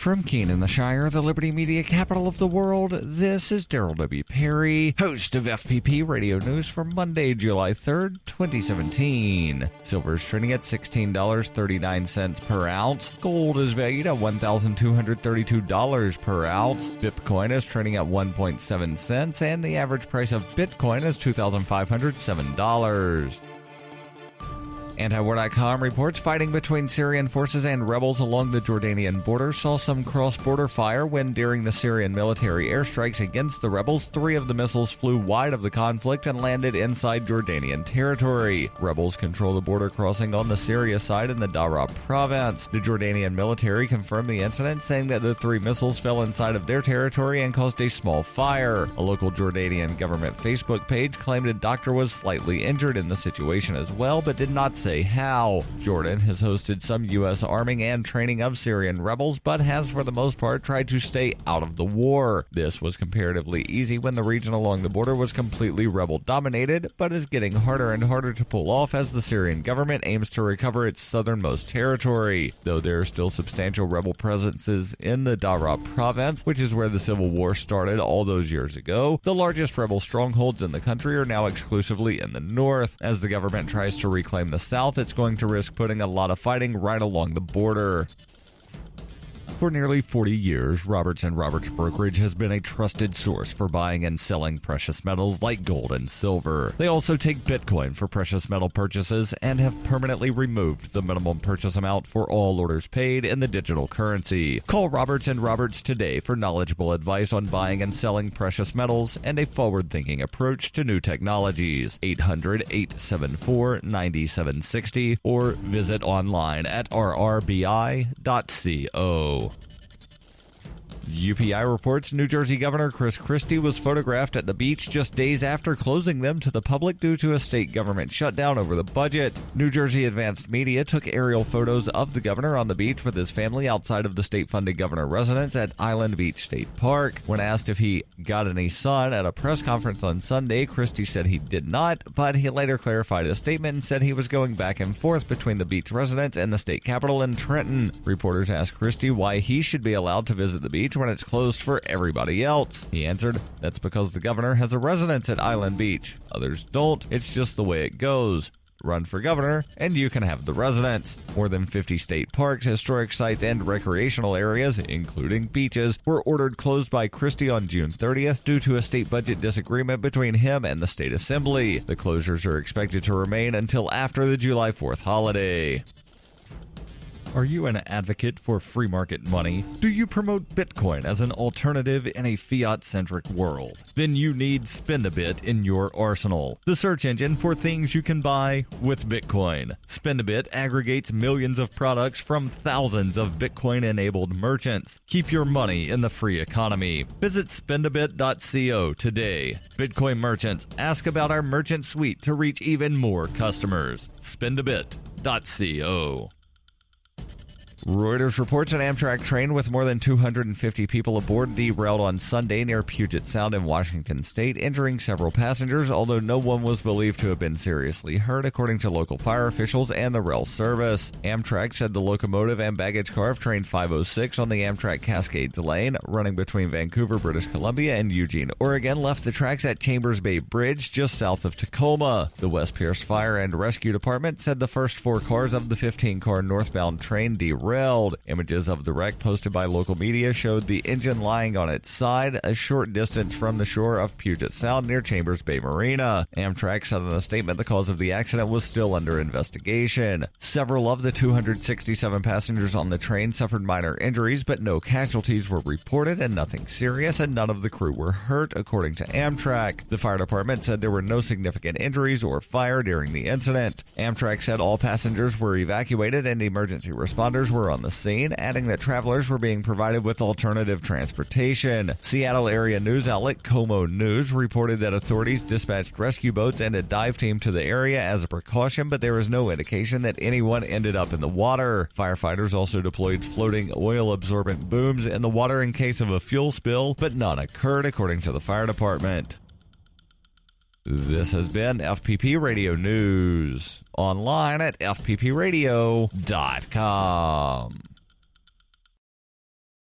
From Keene in the Shire, the Liberty Media capital of the world, this is Daryl W. Perry, host of FPP Radio News for Monday, July 3rd, 2017. Silver is trading at $16.39 per ounce. Gold is valued at $1,232 per ounce. Bitcoin is trading at 1.7 cents, and the average price of Bitcoin is $2,507. Antiwar.com reports fighting between Syrian forces and rebels along the Jordanian border saw some cross-border fire when, during the Syrian military airstrikes against the rebels, 3 of the missiles flew wide of the conflict and landed inside Jordanian territory. Rebels control the border crossing on the Syria side in the Daraa province. The Jordanian military confirmed the incident, saying that the 3 missiles fell inside of their territory and caused a small fire. A local Jordanian government Facebook page claimed a doctor was slightly injured in the situation as well, but did not say how. Jordan has hosted some U.S. arming and training of Syrian rebels, but has for the most part tried to stay out of the war. This was comparatively easy when the region along the border was completely rebel-dominated, but is getting harder and harder to pull off as the Syrian government aims to recover its southernmost territory. Though there are still substantial rebel presences in the Daraa province, which is where the civil war started all those years ago, the largest rebel strongholds in the country are now exclusively in the north. As the government tries to reclaim the south, it's going to risk putting a lot of fighting right along the border. For nearly 40 years, Roberts & Roberts Brokerage has been a trusted source for buying and selling precious metals like gold and silver. They also take Bitcoin for precious metal purchases and have permanently removed the minimum purchase amount for all orders paid in the digital currency. Call Roberts & Roberts today for knowledgeable advice on buying and selling precious metals and a forward-thinking approach to new technologies. 800-874-9760 or visit online at rrbi.co. UPI reports New Jersey Governor Christie was photographed at the beach just days after closing them to the public due to a state government shutdown over the budget. New Jersey Advanced Media took aerial photos of the governor on the beach with his family outside of the state-funded governor residence at Island Beach State Park. When asked if he got any sun at a press conference on Sunday, Christie said he did not, but he later clarified his statement and said he was going back and forth between the beach residence and the state capitol in Trenton. Reporters asked Christie why he should be allowed to visit the beach when it's closed for everybody else. He answered, "That's because the governor has a residence at Island Beach. Others don't. It's just the way it goes. Run for governor, and you can have the residence." More than 50 state parks, historic sites, and recreational areas, including beaches, were ordered closed by Christie on June 30th due to a state budget disagreement between him and the state assembly. The closures are expected to remain until after the July 4th holiday. Are you an advocate for free market money? Do you promote Bitcoin as an alternative in a fiat-centric world? Then you need Spendabit in your arsenal, the search engine for things you can buy with Bitcoin. Spendabit aggregates millions of products from thousands of Bitcoin-enabled merchants. Keep your money in the free economy. Visit spendabit.co today. Bitcoin merchants, ask about our merchant suite to reach even more customers. Spendabit.co. Reuters reports an Amtrak train with more than 250 people aboard derailed on Sunday near Puget Sound in Washington state, injuring several passengers, although no one was believed to have been seriously hurt, according to local fire officials and the rail service. Amtrak said the locomotive and baggage car of Train 506 on the Amtrak Cascades Lane, running between Vancouver, British Columbia, and Eugene, Oregon, left the tracks at Chambers Bay Bridge just south of Tacoma. The West Pierce Fire and Rescue Department said the first 4 cars of the 15-car northbound train derailed. Images of the wreck posted by local media showed the engine lying on its side a short distance from the shore of Puget Sound near Chambers Bay Marina. Amtrak said in a statement the cause of the accident was still under investigation. Several of the 267 passengers on the train suffered minor injuries, but no casualties were reported and nothing serious, and none of the crew were hurt, according to Amtrak. The fire department said there were no significant injuries or fire during the incident. Amtrak said all passengers were evacuated and emergency responders were on the scene, adding that travelers were being provided with alternative transportation. Seattle area news outlet Como News reported that authorities dispatched rescue boats and a dive team to the area as a precaution, but there was no indication that anyone ended up in the water. Firefighters also deployed floating oil-absorbent booms in the water in case of a fuel spill, but none occurred, according to the fire department. This has been FPP Radio News, online at fppradio.com.